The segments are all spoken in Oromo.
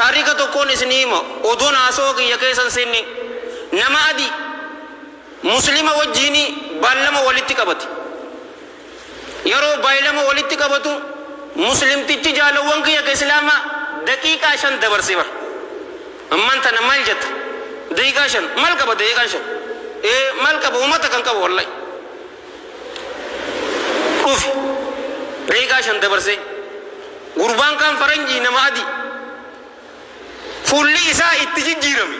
taarika tokkoon isiniima odoon haasoo kiyya keessan sinni nama adii muslima wajjiini baallama walitti qabate yeroo baallama walitti qabatu muslimtichi jaalawwan kiyya ka islaama daqiiqaa 5 dabarse bar amman tana mal jetta daqiiqaa 5 mal qaba daqiiqaa 5 mal qaba ummata kan qaba wallahi uf daqiiqaa 5 dabarse gurbaan kan faranji nama adii fulli isaa itti jijjiirame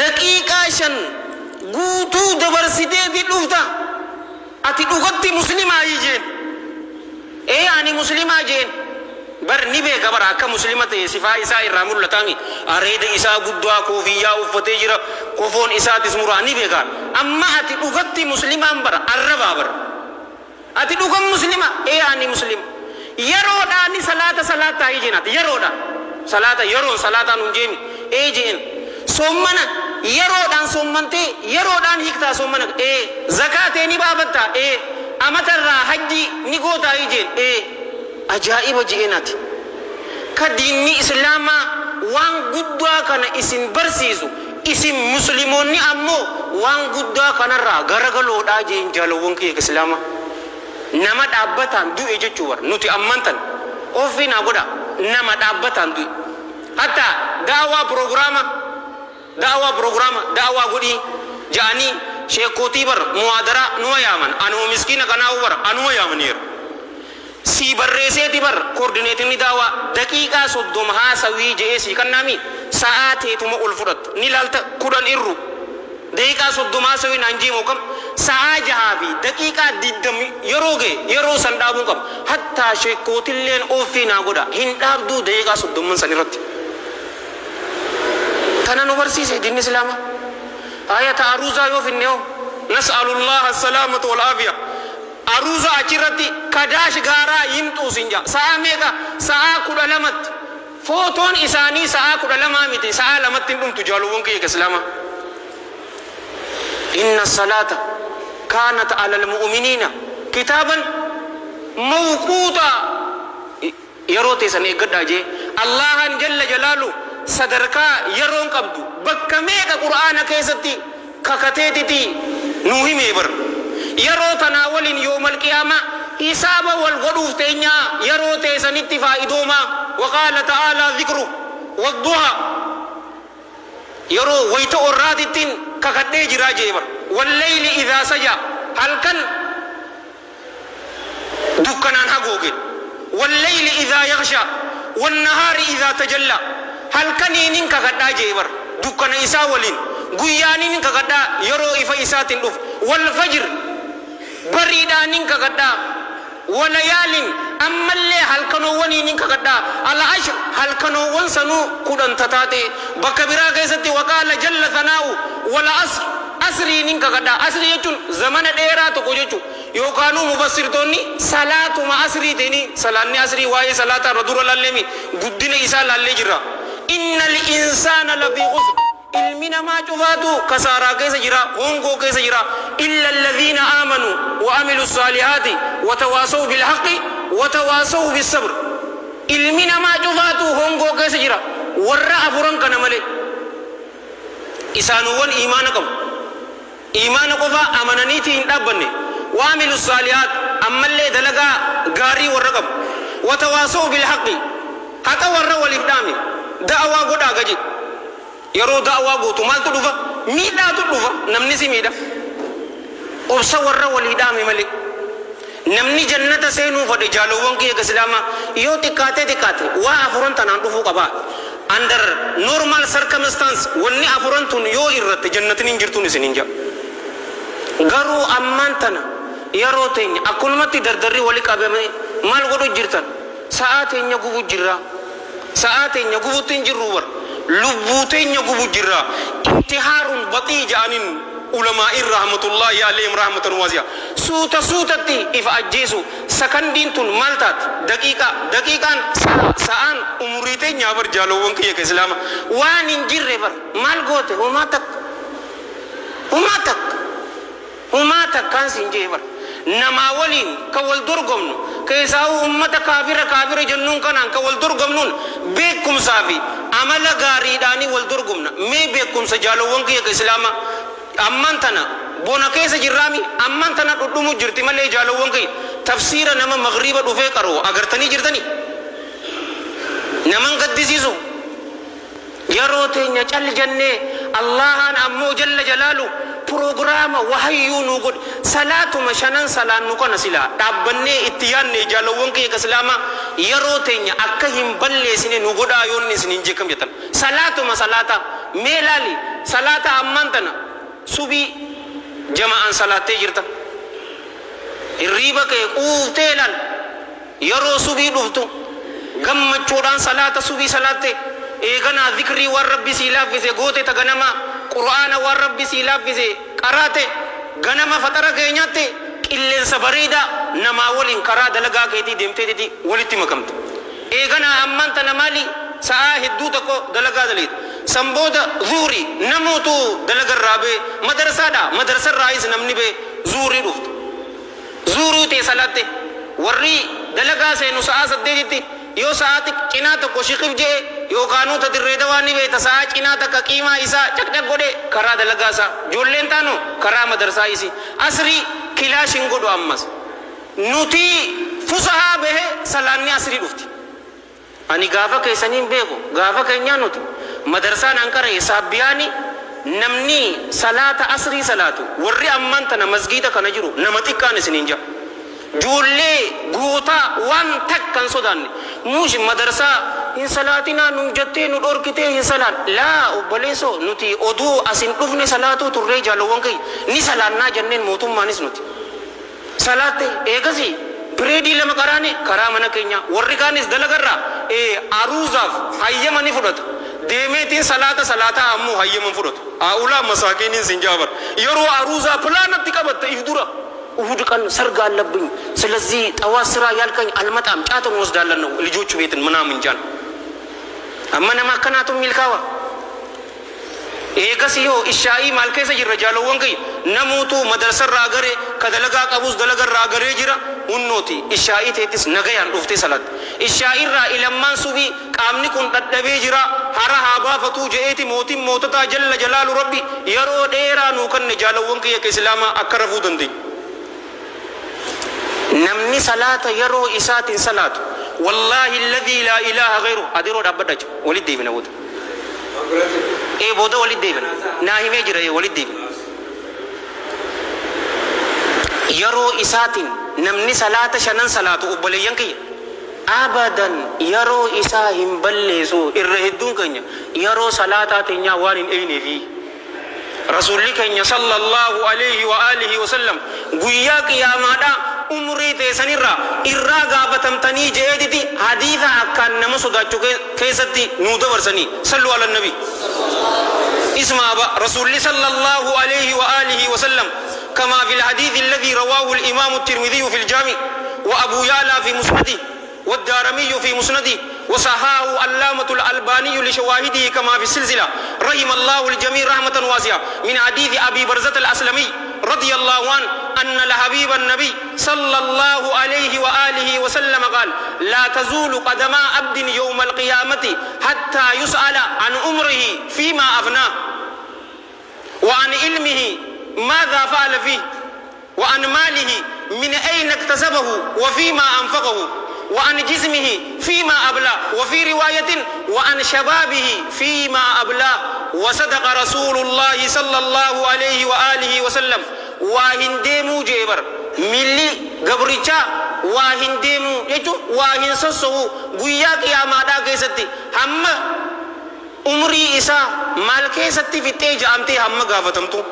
daqiiqaa 5 guutuu dabarsitee dhufta ati dhugatti muslimaa jeen ani muslimaa jeen bar ni beeka bar akka muslima ta'e sifaa isaa irraa mul'atami areeda isaa guddaa koofiyyaa uffatee jira kofoon isaatis muraa ni beeka amma ati dhugatti muslimaan bar arrabaa bar ati dhugam muslima ani muslim yeroodhaan ni salaata jeenati yeroodhaan salata yeroon salaataan hunjeemi jeen sommana yeroodhaan sommante yeroodhaan hiktaa sommana zakatee ni baafatta amatarraa hajji ni gootaa jeen ajaa'iba jeenati ka diinni islaamaa waan guddaa kana isin barsiisu isin muslimoonni ammoo waan guddaa kanarraa garagaloodhaa jeen jaalawwan kiyya islaamaa nama dhaabbataan du'e jechuu war nuti ammantan ofina godha nama dhaabbataan du'e hatta da'awaa programma da'awaa godhi jaani sheekootii bar muwaadara nuwa yaaman anuma miskiina kanaa bar anuma yaamaniiru si barreesseeti bar koordineetinni da'awaa daqiiqaa 30 haasawii je'ee si kannaami sa'aateetuma ol fudhatta ni laalta 10 irru daqiiqaa 30 haasawii naan jiimoo kam sa'a jahaa fi daqiiqaa 20 yeroo ga'e yeroo san dhaabuu qaba hatta sheekootilleen ofiinaa godha hin dhaabduu daqiiqaa 30 san irratti kana nu barsiise diinni islaama ayata aruuzaa yoo finneo nas'alullah as-salamata wal afiya aruuza achirratti kadaash gaaraa himtuu sinja sa'a meeqa sa'a 12 footoon isaanii sa'a 12 miti sa'a 2 dhumtu jaaluwwan kiyya islaama inna as-salata kanat 'ala al-mu'minina kitaban mawquta yeroo teessan eeggadhaa jee allahan jalla jalaalu sadarkaa yeroon qabdu bakka meeqa qur'aana keessatti kakateetiti nuu himee bar yeroo tanaa waliin yoomal qiyaama hisaaba wal godhuuf teenyaa yeroo teessanitti faa'idooma waqaala ta'aalaa dhikru wadduha yeroo wayita orraatittiin kakadhee jiraa jee bar wallayli idhaa saja halkan dukkanaan hagooge wallayli idhaa yaghsha wannahaari idhaa tajalla halkaniinin kakadhaa jee bar dukkana isaa waliin guyyaaniin kakadhaa yeroo ifa isaatiin dhuf wal fajr bariidhaanin kakadhaa walayaalin ammallee halkanoowwaniin kakadhaa al ashr halkanoowwan sanuu 10 tataate bakka biraa keessatti waqaala jalla thanaa'u wal asr asriinin kakadhaa asri jechuun zamana dheeraa tokko jechuun yookaanuu mubassirtoonni salaatuma asrii ta'anii salaanni asrii waa'ee salaataa irra dura lallemi guddina isaa lallee jirra innal insaana lafii khusr ilmina maa cufaatu kasaaraa keessa jira hongoo keessa jira illa alladhiina aamanu wa amilu saalihaati wa tawaasaw bil haqqi wa tawaasaw bis sabr ilmina maa cufaatu hongoo keessa jira warra afuran kana malee isaanuwwan iimaana qabu iimaana qofa amananiiti hin dhaabbanne wa amilu saalihaat ammallee dalagaa gaarii warra qabu wa tawaasaw bil haqqi haqa warra waliif dhaame da'awaa godhaa gaje yeroo da'awaa gootu maaltu dhufa miidhaatu dhufa namni si miidha obsa warra walii dhaame malee namni jannata seenuu fadhe jaalowwan kiyya islaamaa yoo xiqqaate waa afuran tanaan dhufuu qaba under normal circumstance wanni afuran tun yoo irratti jannatin hin jirtuun isin hin jaa garuu ammaan tana yeroo teenya akkulumatti dardarri wali qabame maal godhu jirtan sa'aa teenya gubu jirra sa'aa teenya gubutti hin jirru war lubbuu teenya gubu jirra intihaarun baxii ja'anin ulama rahmatullahi alayhim rahmatan wasi'a suutatti ifa ajjeesu sakandiin tun maltaat daqiiqaan sa'aan umurii teenya bar jaalowwan kiyya islaama waan hin jirre bar maal goote humaa takkaan siin jee bar نما ولين كول درقمن كيساو أمة كافرة جنون كنان كول درقمنون بيكم صافي عمل غاري داني والدرقمنا مي بيكم سجالو وانكي كإسلاما أمانتنا بونا كيس جرامي أمانتنا تدومو جرتي مالي جالو وانكي تفسير نما مغربا دوفي كارو اگر تني جرتني نمان قدسيسو يروتي نچل جنة الله أمو جل جلاله program wahyu nugud salatu mashanan salan nuko nasila tabbanne ittiyanne jalawon ke kaslama yarotenya akkahim balle sine nugoda yonni sinin jekam jatan salatu masalata melali salata ammantana subi jama'an salate jirta irriba ke utelan yaro subi duftu gammachudan salata subi salate egana dhikri war rabbi silafise gote taganama قرآن والرب سيلاب بزي قراتي غنما فترة كينياتي إلين سبريدا نما ولين قرا دلغا كيتي دمتي دي ولتي مكمت غنا أمان تنمالي ساعة هدو تكو دلغا دليد سنبود ظهوري نموتو دلغا الرابي مدرسة الرئيس نمني بي زوري رفت زورو تي صلاة ورّي دلغا سينو ساعة سدي يو ساعتك كناتا كوشيخف جي يو قانو تدريدواني بي تساعة كناتا كقيمة إسا چك چك گوڑے کرا دلگا سا جولين تانو کرا مدرسا إسي أسري كلاشن گوڑو أمس نوتي فسها به سلاني أسري رفتي أني غافا كيسانين بيغو غافا كينيا نوتي مدرسا نانكر حساب بياني نمني صلاة أسري صلاة ورّي أمانتنا مسجيدا كنجرو نمتك كان سنينجا جولي غوتا وان تك كان سودان نوش مدرسة إن صلاتنا نجتة ندور كتير إن صلاة لا وبليسو نتي أدو أسين كفني صلاة توري جالوان كي ني صلاتنا جنن موتوم مانيس نتي صلاة إيجاسي بريدي لما كراني كرامنا كينيا ورّيكانيس دلغرّا أروزاف هاي ماني فرط ديمتين صلاة أمو هاي من فرط أولا مساكين سنجابر يرو أروزا فلانا تكابت إفدورا وهود كان سرقة لبين سلزي تواسرا يالكن المتام جاتو موزدالنا لجوج بيتن منامن جان أما نما كناتم ملكاوا إيجاسيو إشاعي مالكي سجر رجالو وانكي نموتو مدرسة راغري كدلغا قبوز دلغا راغري جرا ونوتي إشاعي تيتس نغيان رفتي صلاة إشاعي را إلمان سوبي قامني كن تدبي جرا هرا هابا فتو جئتي موتي موتتا جل جلال ربي يرو ديرا نوكن نجالو وانكي يك إسلاما أكرفو دندي نمني صلاة يرو إسات صلاة والله الذي لا إله غيره أديرو دابدج ولد ديبنا بود إيه بودا ولد ديبنا ناهي ميجرا ولد ديبنا يرو إسات نمني صلاة شنن صلاة أبلي ينكي أبدا يرو إساهم بلسو إرهدون كنيا يرو صلاة تنيا وارن أين في رسول الله صلى الله عليه وآله وسلم قياك يا مادا umri tesanirra irra gabatamtani jeediti haditha akkan nama sodachu keessatti nu dabarsani sallu ala nabi اسمع رسول الله صلى الله عليه وآله وسلم كما في الحديث الذي رواه الإمام الترمذي في الجامع وأبو يعلى في مسنده والدارمي في مسنده وصححه علامة الألباني لشواهده كما في السلسلة رحم الله الجميع رحمة واسعة من حديث أبي برزة الأسلمي رضي الله عنه أن الحبيب النبي صلى الله عليه وآله وسلم قال لا تزول قدم عبد يوم القيامة حتى يسأل عن عمره فيما أفناه وعن علمه ماذا فعل فيه وعن ماله من أين اكتسبه وفيما أنفقه وعن جسمه فيما أبلى وفي رواية وعن شبابه فيما أبلى وصدق رسول الله صلى الله عليه وآله وسلم وهندمو جبر ملي غبريچا وهندمو يجو وهن سسو غياك يا مادا كيستي هم عمري إسا مال كيستي في تيج أمتي هم غافتمتو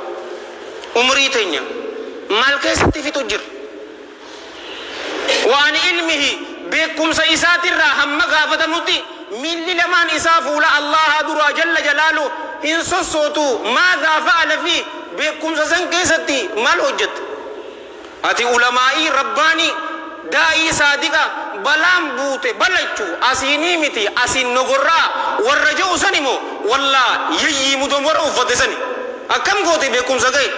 عمري تينيا مال كيستي في تجر وعن علمه بكم سيسات الرا هم غافتمتي ملي لمن إسا فولا الله درا جل جلاله إن سسوتو ماذا فعل فيه بكم سسن كيستي مال حجت أتي علماء رباني داعي صادقة بلام بوته بلچو أسيني متي أسين نغرا ورجو سنمو والله يي مدمر أفضسني أكم قوتي بكم سجى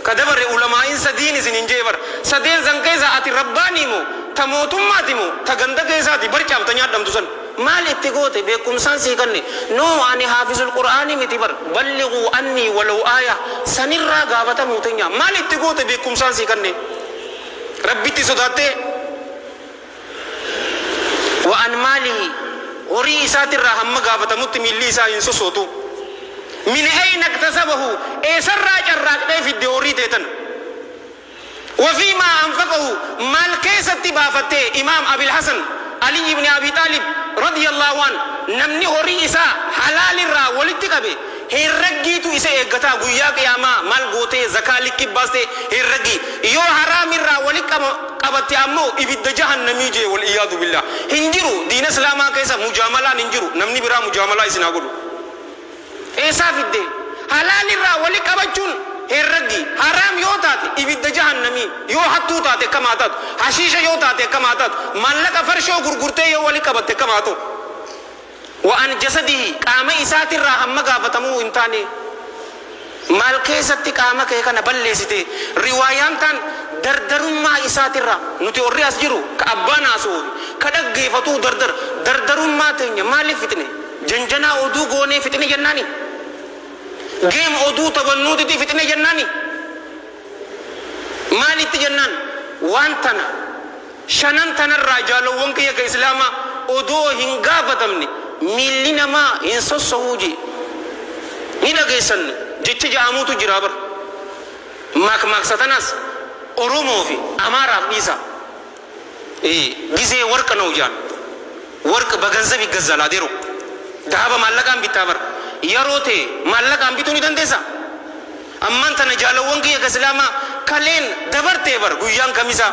كدبر علماء سدين سننجبر sadeen san keessa ati rabbaanii moo ta mootummaati moo ta ganda keessaati barcaamta nyaadhamtu san maal itti goote beekumsaan sii kanne noo ani haafizul qur'aanii miti bar ballighuu annii walau aaya sanirraa gaafatamuu teenya maal itti goote beekumsaan sii kanne rabbitti sodaattee wa an maalihi horii isaatirraa hamma gaafatamutti miilli isaa hin sosootu min ayna iktasabahu eesarraa carraaqxee fidde horii teetan وفيما أنفقه مال كيست بافتة إمام أبي الحسن علي بن أبي طالب رضي الله عنه نمني هوري إسا حلال الرا ولتكبه هيرجي تو إسا إغتا غويا قياما مال غوتي زكاة لكي باسته هيرجي يو حرام الرا ولكبت أمو إبد جهنمي جي والإياذ بالله هنجرو دين إسلاما كيسا مجاملة ننجرو نمني برا مجاملة إسنا قولو إيسا في الدين حلال الرا ولكبتشون هرجي حرام يوتات إبد جهنمي يو حتو تات كماتات حشيش يوتات كماتات مالك فرشو غرغرته يو ولي كبت كماتو وأن جسده قام إسات الرحم مغافتمو انتاني مال كيست قام كيكا نبلسته روايان تان دردرما إسات الرحم نتي أوري أسجرو كأبانا سو كدق فتو دردرما تنيا مالي فتنة جنجنا أدو غوني فتنة جناني جيم أدو تبنو تي فتنة جناني مالي تجنان وانتنا شنان تنا الرجال وانك يا كإسلاما أدو هنگا فتمني ملنا ما إنسو سوجي هنا كيسن جت جامو تجرابر ماك ستناس أرومو في أمارا بيسا جزء ورك نوجان ورك بغنزبي غزالا ديرو دهابا مالكام بيتابر يروتي مالكام بيتوني دندسا أمان تنا جالوان كي كسلاما كلين دبرتي بر غيان كميسا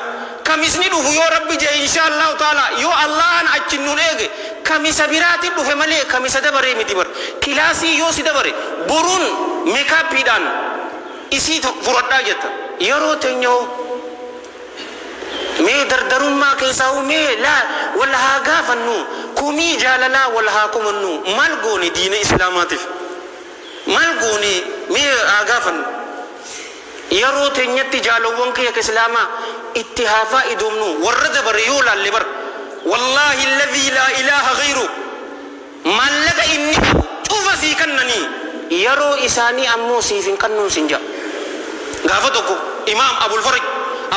كميسني دو يو ربي جاي إن شاء الله تعالى يو الله أن أجنون إيه كميسا بيراتي دو همالي كميسا دبري متي بر كلاسي يو سي دبري برون ميكا بيدان إسي فردا جتا يروتي نيو مي دردرون ما كيساو مي لا ولا هاغا فنو كومي جاللا ولا هاكمنو مالغوني دين إسلاماتي مالغوني مي هاغا فنو يرو تنيتي جالوون كي كإسلاما اتهافا إدومنو ورد بريولا اللي والله الذي لا إله غيره مالك إني شوف سيكنني يرو إساني أمو سيفين كنون سنجا غافتوكو إمام أبو الفرج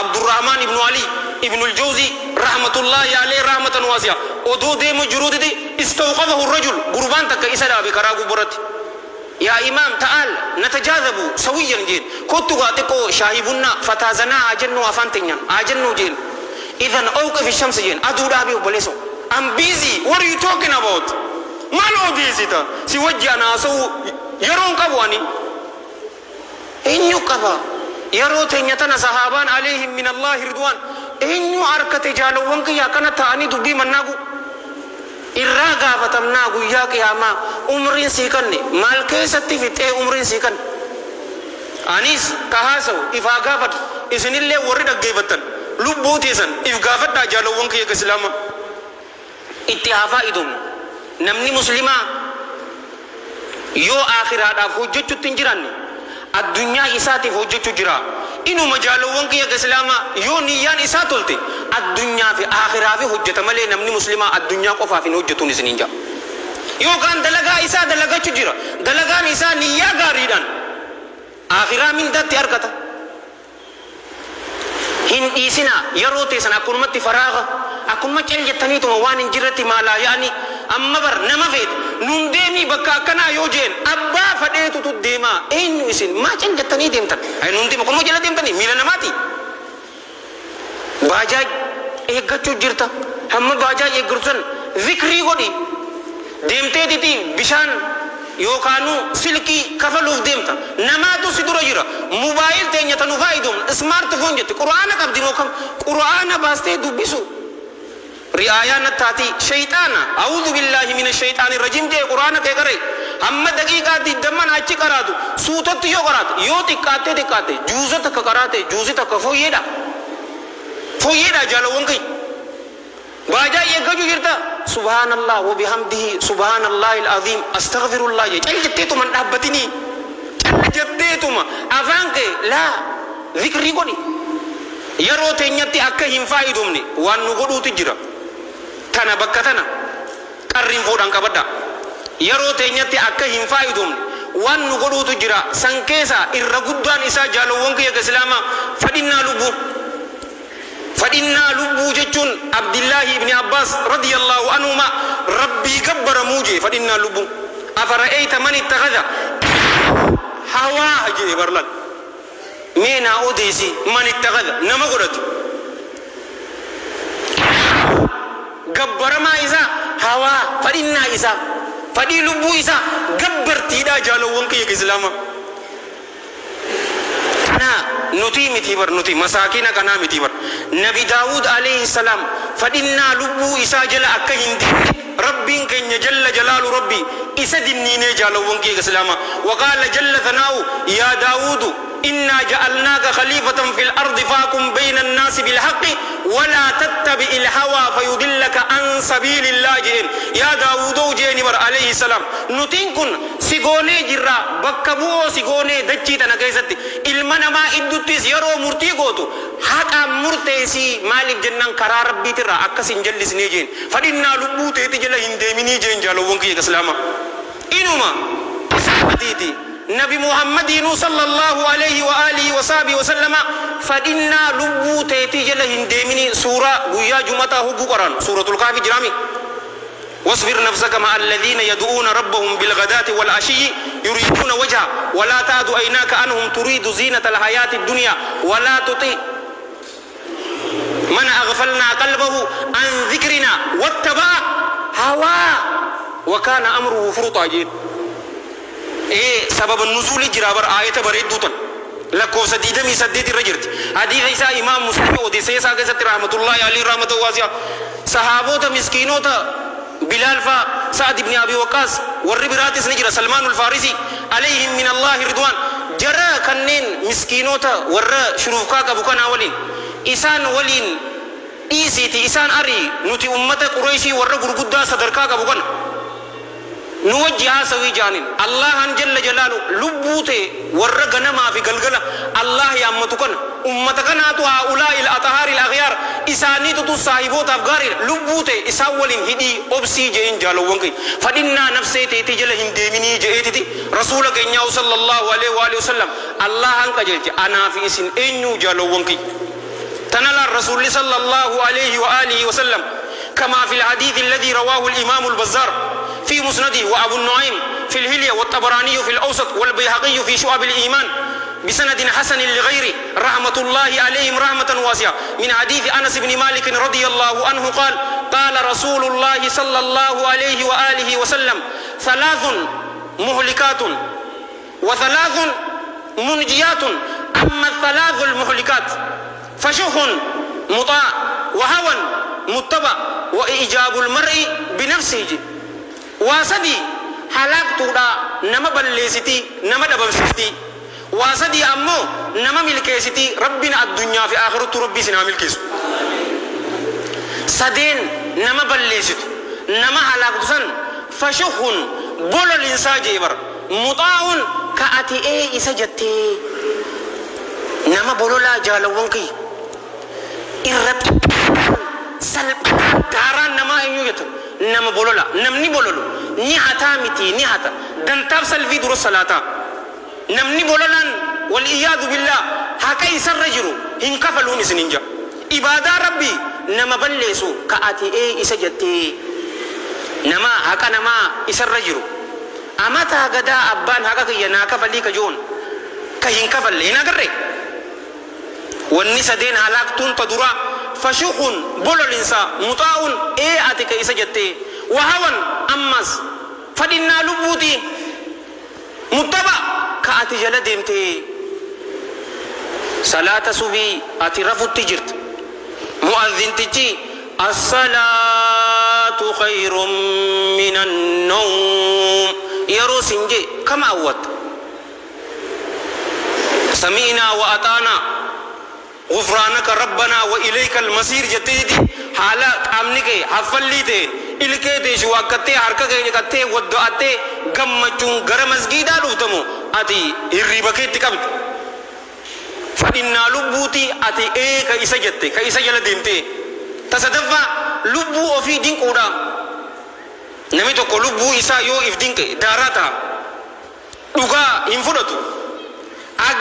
عبد الرحمن بن علي ابن الجوزي رحمة الله عليه رحمة واسعة ودو دي مجرود دي استوقفه الرجل قربان تك إسلا بكراغو برد يا إمام تعال نتجاذب سويا جين كنت قاتكو شاهبنا فتازنا عجنو أفانتين عجنو جين إذن أوقف الشمس جين أدو دابي وبلسو I'm busy what are you talking about ما لو busy تا سيوجي أنا أسو يرون كبواني إنيو كبا يرو تنيتنا صحابان عليهم من الله رضوان إنيو أركت جالوان كي يكنا تاني دبي مناغو irraa gaafatamnaa guyyaa qiyaamaa umriin sii kanne maal keessatti fixee umriin sii kanne anis kahaasa'u ifaa gaafadhu isinillee warri dhaggeeffattan lubbuu teessan if gaafadhaa jaalawwan kiyya ka islaama itti haafaa idumnu namni muslimaa yoo aakhiraadhaaf hojjechuutti hin jiranne addunyaa isaatiif hojjechuu jira inuma jaalawwan kiyya ka islaama yoo niyyaan isaa tolte addunyaa fi aakhiraa fi hojjeta malee namni muslimaa addunyaa qofaaf hin hojjetuun isiniin jaa yookaan dalagaa isaa dalagachuu jira dalagaan isaa niyyaa gaariidhaan aakhiraa mindatti argata hin dhiisinaa yeroo teessan akkunumatti faraaga akkunuma cal jettaniituma waan hin jirretti maalaa yaani amma bar nama feet nun deemii bakka akkanaa yoo jeen abbaa fadheetutu deemaa eenyu isin maa cal jettanii deemtan ay nun deema kunuma jala deemtanii miila namaati baajaaj eeggachuu jirta hamma baajaaj eeggatusan zikrii godhi deemtee titi bishaan yookaanu silkii kafaluuf deemta namaatu si dura jira mobaayil teenya tanu faayidum smartphone jette qur'aana qabdi moo kam qur'aana baastee dubbisu ri'aayaa nattaati shayxaana a'uudhu billaahi mina shayxaani rajiim jee qur'aana kee qaree hamma daqiiqaa digdamman achi qaraatu suutatti yoo qaraate yoo xiqqaatte juuza takka qaraate juuzi takka fooyyeedha jaalawwan kee baajaa eeggachuu jirta subhaanallah wa bihamdihi subhaanallahil aziim astaghfirullah cal jetteetuma hin dhaabbatinii cal jetteetuma afaan kee laa zikrii godhi yeroo teenyatti akka hin faayidumne waan nu godhuutu jira. Tana bakka tana qarriin fuudhan qabadha. Yeroo teenyatti akka hin faayidumne waan nu godhuutu jira. San keessa irra guddaan isaa jaalawwan kiyya islaamaa fadhinnaa lubbuu. Fadhinnaa lubbuu jechuun Abdillahi ibn Abbas radiyallahu anhuma rabbii gabbara muujee fadhinnaa lubbuu. Afara'eeyta man ittakhadha hawaa jee barlan. Mee naa odeesi man ittakhadha nama godhatu. Gabbaramaa isaa hawaa fadhinnaa isaa fadhii lubbuu isaa gabbartiidhaa jaalawwan kiyya islaamaa. Nuti miti bar nuti masakina kana miti bar. Nabi Daud alaihi salam fadinna lubu isa jala akka hindi rabbin kenya jalla jalalu rabbi isa dinnine jalawon ki islama wa qala jalla thanau ya Daud inna ja'alnaka khalifatan fil ardi fahkum bayna an-nas bil haqqi wa la tattabi'il hawa fayudillaka an sabilillah. Ya Daud jeni bar alaihi salam nutin kun sigone jirra bakka bu'o sigone dachi tana keessatti ilma namaa idduttis yeroo murtii gootu haqa murteessi maalif jennan karaa rabbiitirra akkasin jallisnee jeen fadhinnaa lubbuu teeti jala hin deeminii jeen jaalawwan kiyya islaama inuma isaatiiti nabi muhammadinu sallallahu alaihi wa alihi wa sahbihi wa sallama fadhinnaa lubbuu teeti jala hin deeminii suuraa guyyaa jumataa hoggu qoran suuratul kaafi jiraami. واصبر نفسك مع الذين يدعون ربهم بالغداة والعشي يريدون وجهه ولا تعد عيناك عنهم تريد زينة الحياة الدنيا ولا تطيع من أغفلنا قلبه عن ذكرنا واتبع هواه وكان أمره فرطا جيد. سبب النزول جرابر آية بريدوتا لكو سديدة من سديد الرجرت حديث إساء إمام مسلم وديسي ساقسة رحمة الله عليه رحمة واسعة صحابوتا مسكينوتا بلال فا سعد بن أبي وقاص والربراتس نجرة سلمان الفارسي عليهم من الله رضوان جرى كنين مسكينوتا ورى شروفكاك بكنا ولين إسان ولين إيسيتي إسان أري نتي أمة قريشي ورى قرقودا صدركاك بكنا نوجها سوي جانين الله جل جلاله لبوته ورى غنما في قلقلة الله يا أمتكن أمتكن هاتو هؤلاء الأطهار الأغيار إساني تتو صاحبوت أفغاري لبوته إساولين هدي أبسي جين جالو وانكي فدنا نفسي تيتي جل هندميني جئتي رسولك إنياو صلى الله عليه وآله وسلم الله أنك جلت أنا في إسن إنيو جالو وانكي تنال الرسول صلى الله عليه وآله وسلم كما في الحديث الذي رواه الإمام البزار في مسنده وأبو النعيم في الهلية والطبراني في الأوسط والبيهقي في شعب الإيمان بسند حسن لغيره رحمة الله عليهم رحمة واسعة من حديث أنس بن مالك رضي الله عنه قال قال رسول الله صلى الله عليه وآله وسلم ثلاث مهلكات وثلاث منجيات أما الثلاث المهلكات فشح مطاع وهوى متبع وإيجاب المرء بنفسه واسدي حلاقتو دا نما بلسيتي نما دبمسيتي واسدي أمو نما ملكيسيتي ربنا الدنيا في آخرة ربي سنا ملكيس سدين نما بلسيتو نما حلاقتو سن فشخون بولو الإنسان جيبر مطاعون كأتي إيه إسجتي نما بولو لا جالوانكي إرد سلب داران نما إنيوغتو نما بولولا نمني بولولو نيحتا متي نيحتا دنتاب سلفي درو الصلاة نمني بولولان والإياذ بالله هكا يسر رجرو هنكفلو نسننجا إبادة ربي نما بلسو كأتي إيه إسجتي نما هكا نما يسر رجرو أما تاقدا أبان هكا كينا كفلي كجون كهنكفل هنا قرر والنسا دين هلاكتون تدرا فشوخون بولو الإنسان مطاعون إيه أتك إسجتي وهون أمس فدنا لبوتي متبع كأتي جلدمتي صلاة صبي أتي رفض تجرت مؤذن تجي الصلاة خير من النوم يرو سنجي كما أوت سمعنا وأطعنا غفرانك ربنا وإليك المصير جتيدي حالا أمنك حفليته إلكيته شواكته حركته كته ودعته غمچون غرمزگيدا لوتمو أتي الربكيت كبت fadhinnaa lubbuuti ati ka isa jette ka isa jala deemte tasadaffaa lubbuu ofii dinquudha namni tokko lubbuu isaa yoo if dinqe daaraa ta'a dhugaa hin fudhatu